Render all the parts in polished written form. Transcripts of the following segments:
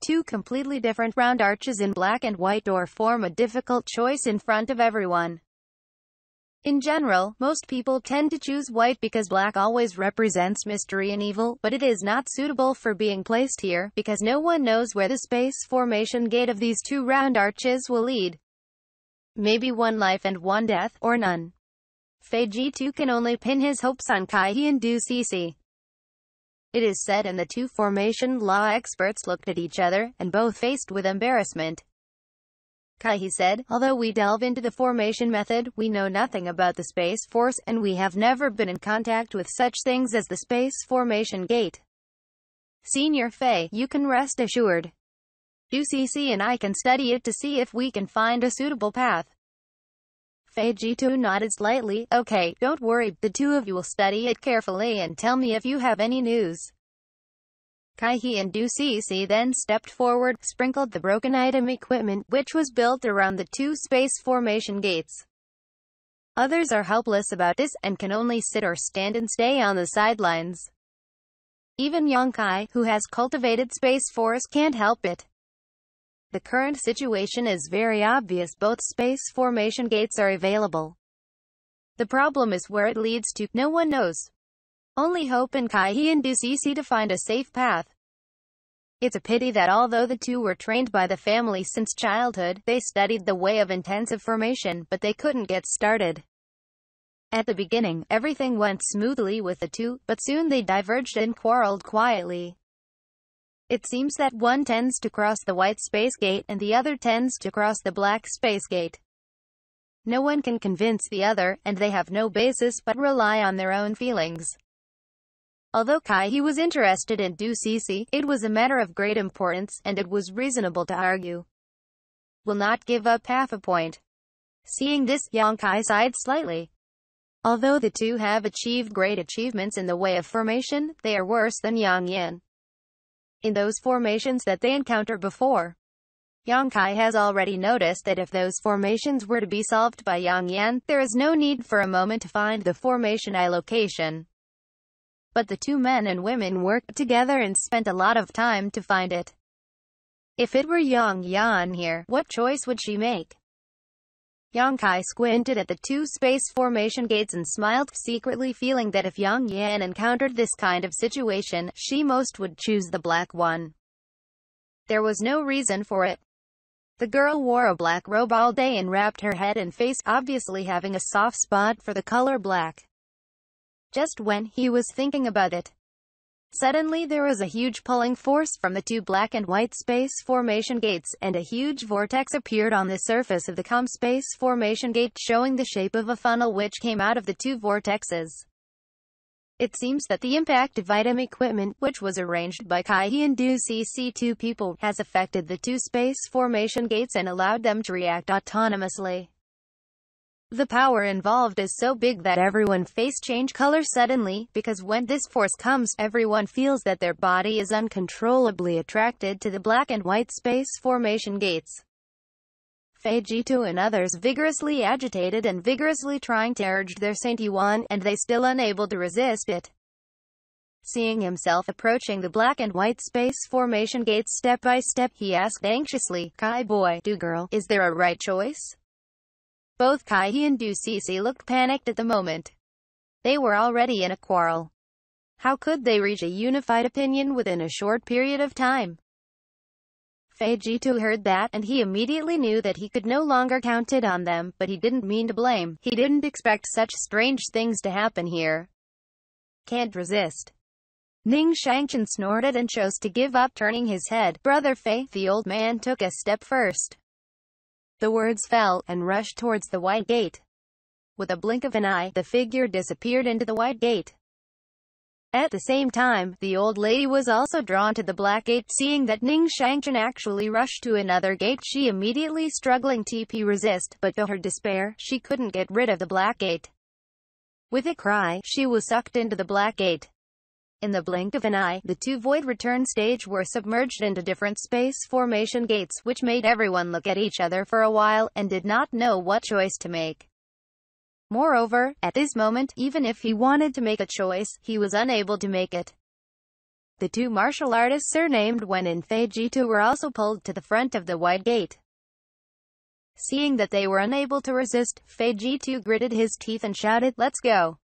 two completely different round arches in black and white or form a difficult choice in front of everyone. In general, most people tend to choose white because black always represents mystery and evil, but it is not suitable for being placed here, because no one knows where the space formation gate of these two round arches will lead. Maybe one life and one death, or none. Fei-Ji-Tu can only pin his hopes on Kai-He and Du-Cece. It is said, and the two formation law experts looked at each other, and both faced with embarrassment. Kai-He said, although we delve into the formation method, we know nothing about the space force, and we have never been in contact with such things as the space formation gate. Senior Fei, you can rest assured. Du-Cece and I can study it to see if we can find a suitable path. Fei-Ji-Tu nodded slightly. Okay, don't worry, the two of you will study it carefully and tell me if you have any news. Kai-He and Du-Cece then stepped forward, sprinkled the broken item equipment, which was built around the two space formation gates. Others are helpless about this, and can only sit or stand and stay on the sidelines. Even Yang Kai, who has cultivated Space Force, can't help it. The current situation is very obvious. Both space formation gates are available. The problem is where it leads to, no one knows. Only hope in Kai-He and Du-Cece to find a safe path. It's a pity that although the two were trained by the family since childhood, they studied the way of intensive formation, but they couldn't get started. At the beginning, everything went smoothly with the two, but soon they diverged and quarreled quietly. It seems that one tends to cross the white space gate, and the other tends to cross the black space gate. No one can convince the other, and they have no basis but rely on their own feelings. Although Kai-He was interested in Du-Cece, it was a matter of great importance, and it was reasonable to argue. Will not give up half a point. Seeing this, Yang Kai sighed slightly. Although the two have achieved great achievements in the way of formation, they are worse than Yang Yan in those formations that they encountered before. Yang Kai has already noticed that if those formations were to be solved by Yang Yan, there is no need for a moment to find the formation I location. But the two men and women worked together and spent a lot of time to find it. If it were Yang Yan here, what choice would she make? Yang Kai squinted at the two space formation gates and smiled, secretly feeling that if Yang Yan encountered this kind of situation, she most would choose the black one. There was no reason for it. The girl wore a black robe all day and wrapped her head and face, obviously having a soft spot for the color black. Just when he was thinking about it, suddenly there was a huge pulling force from the two black and white space formation gates, and a huge vortex appeared on the surface of the space formation gate, showing the shape of a funnel which came out of the two vortexes. It seems that the impact of item equipment, which was arranged by Kai-He and Du-Cece, two people, has affected the two space formation gates and allowed them to react autonomously. The power involved is so big that everyone face change color suddenly, because when this force comes, everyone feels that their body is uncontrollably attracted to the black and white space formation gates. Fei-Ji-Tu and others vigorously agitated and vigorously trying to urge their Saint Yuan, and they still unable to resist it. Seeing himself approaching the black and white space formation gates step by step, he asked anxiously, Kai boy, Du girl, is there a right choice? Both Kai-He and Du-Cece looked panicked at the moment. They were already in a quarrel. How could they reach a unified opinion within a short period of time? Fei-Ji-Tu heard that, and he immediately knew that he could no longer count it on them, but he didn't mean to blame. He didn't expect such strange things to happen here. Can't resist. Ning Xianxia snorted and chose to give up, turning his head. Brother Fei, the old man took a step first. The words fell, and rushed towards the white gate. With a blink of an eye, the figure disappeared into the white gate. At the same time, the old lady was also drawn to the black gate. Seeing that Ning Xianxia actually rushed to another gate, she immediately struggling to resist, but to her despair, she couldn't get rid of the black gate. With a cry, she was sucked into the black gate. In the blink of an eye, the two void return stage were submerged into different space formation gates, which made everyone look at each other for a while, and did not know what choice to make. Moreover, at this moment, even if he wanted to make a choice, he was unable to make it. The two martial artists surnamed Wen and Feijitu were also pulled to the front of the wide gate. Seeing that they were unable to resist, Feijitu gritted his teeth and shouted, "Let's go."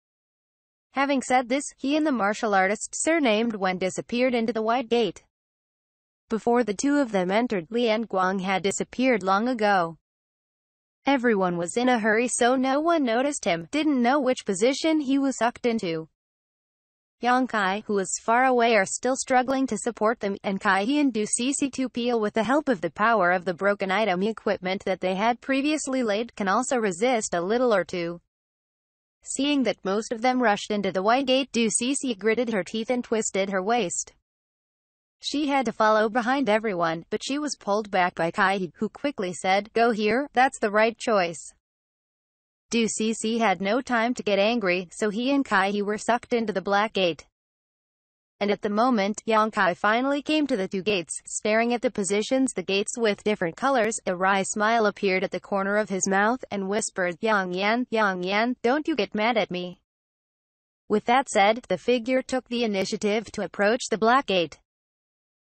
Having said this, he and the martial artist surnamed Wen disappeared into the wide gate. Before the two of them entered, Lian Guang had disappeared long ago. Everyone was in a hurry so no one noticed him, didn't know which position he was sucked into. Yang Kai, who was far away, are still struggling to support them, and Kai He and Du Cece to peel with the help of the power of the broken item equipment that they had previously laid, can also resist a little or two. Seeing that most of them rushed into the wide gate, Du Cece gritted her teeth and twisted her waist. She had to follow behind everyone, but she was pulled back by Kai He, who quickly said, "Go here, that's the right choice." Du Cece had no time to get angry, so he and Kai He were sucked into the black gate. And at the moment, Yang Kai finally came to the two gates, staring at the positions the gates with different colors. A wry smile appeared at the corner of his mouth, and whispered, Yang Yan, don't you get mad at me." With that said, the figure took the initiative to approach the black gate.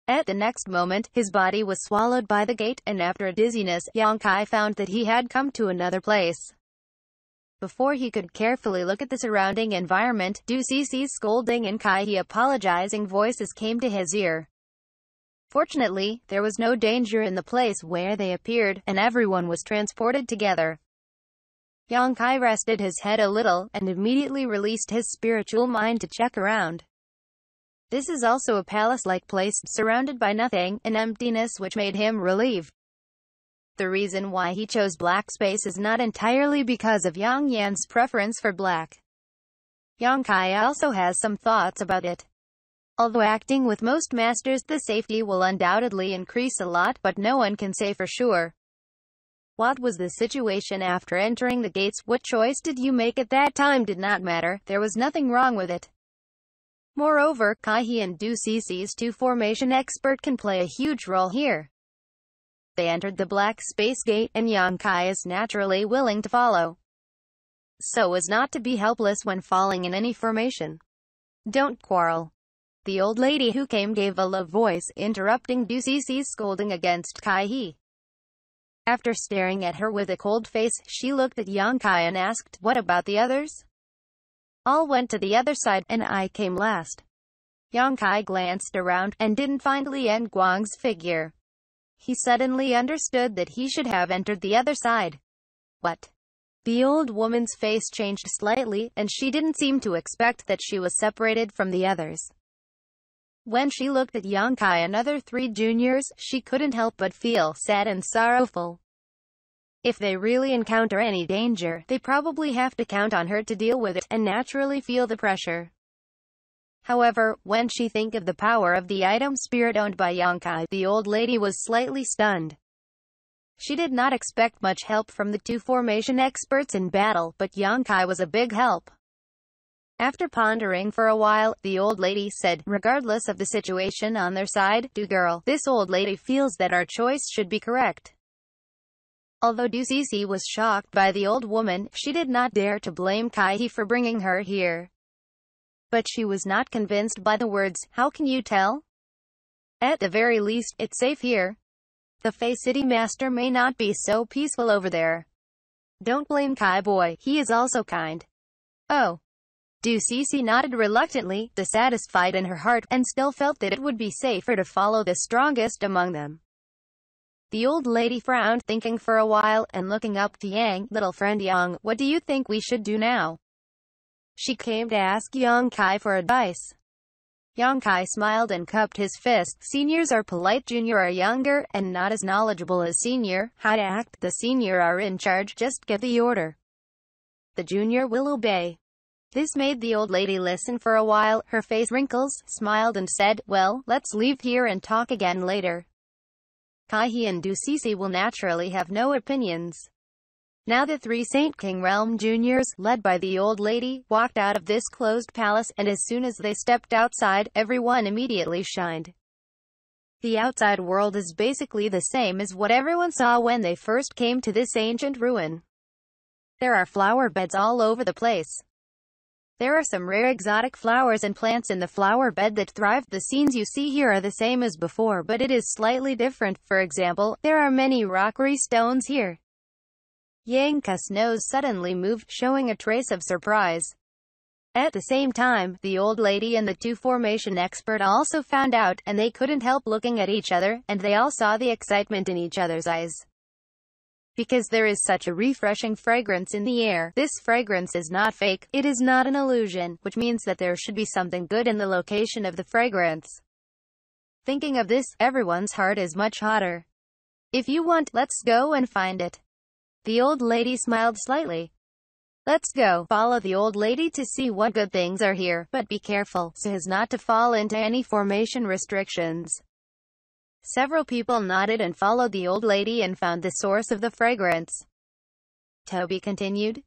At the next moment, his body was swallowed by the gate, and after a dizziness, Yang Kai found that he had come to another place. Before he could carefully look at the surrounding environment, Du Cece's scolding and Kai He apologizing voices came to his ear. Fortunately, there was no danger in the place where they appeared, and everyone was transported together. Yang Kai rested his head a little, and immediately released his spiritual mind to check around. This is also a palace-like place, surrounded by nothing, an emptiness which made him relieved. The reason why he chose black space is not entirely because of Yang Yan's preference for black. Yang Kai also has some thoughts about it. Although acting with most masters, the safety will undoubtedly increase a lot, but no one can say for sure. What was the situation after entering the gates? What choice did you make at that time did not matter, there was nothing wrong with it. Moreover, Kai He and Du Cece's two-formation expert can play a huge role here. They entered the black space gate, and Yang Kai is naturally willing to follow, so as not to be helpless when falling in any formation. "Don't quarrel." The old lady who came gave a low voice, interrupting Du Cece's scolding against Kai He. After staring at her with a cold face, she looked at Yang Kai and asked, "What about the others?" "All went to the other side, and I came last." Yang Kai glanced around, and didn't find Lian Guang's figure. He suddenly understood that he should have entered the other side. What? The old woman's face changed slightly, and she didn't seem to expect that she was separated from the others. When she looked at Yang Kai and other three juniors, she couldn't help but feel sad and sorrowful. If they really encounter any danger, they probably have to count on her to deal with it, and naturally feel the pressure. However, when she think of the power of the item spirit owned by Yang Kai, the old lady was slightly stunned. She did not expect much help from the two formation experts in battle, but Yang Kai was a big help. After pondering for a while, the old lady said, "Regardless of the situation on their side, Du girl, this old lady feels that our choice should be correct." Although Du Cece was shocked by the old woman, she did not dare to blame Kai He for bringing her here. But she was not convinced by the words, "How can you tell? At the very least, it's safe here. The Fey City Master may not be so peaceful over there. Don't blame Kai boy, he is also kind." "Oh." Du Cece nodded reluctantly, dissatisfied in her heart, and still felt that it would be safer to follow the strongest among them. The old lady frowned, thinking for a while, and looking up to Yang, "Little friend Yang, what do you think we should do now?" She came to ask Yang Kai for advice. Yang Kai smiled and cupped his fist. "Seniors are polite, junior are younger, and not as knowledgeable as senior. How to act? The senior are in charge, just give the order. The junior will obey." This made the old lady listen for a while, her face wrinkles, smiled and said, "Well, let's leave here and talk again later." Kai He and Du Cece will naturally have no opinions. Now the three Saint King Realm juniors, led by the old lady, walked out of this closed palace, and as soon as they stepped outside, everyone immediately shined. The outside world is basically the same as what everyone saw when they first came to this ancient ruin. There are flower beds all over the place. There are some rare exotic flowers and plants in the flower bed that thrive. The scenes you see here are the same as before, but it is slightly different. For example, there are many rockery stones here. Xianxia's nose suddenly moved, showing a trace of surprise. At the same time, the old lady and the two formation expert also found out, and they couldn't help looking at each other, and they all saw the excitement in each other's eyes. Because there is such a refreshing fragrance in the air. This fragrance is not fake, it is not an illusion, which means that there should be something good in the location of the fragrance. Thinking of this, everyone's heart is much hotter. If you want, let's go and find it. The old lady smiled slightly. Let's go. Follow the old lady to see what good things are here, but be careful, so as not to fall into any formation restrictions. Several people nodded and followed the old lady and found the source of the fragrance. Toby continued.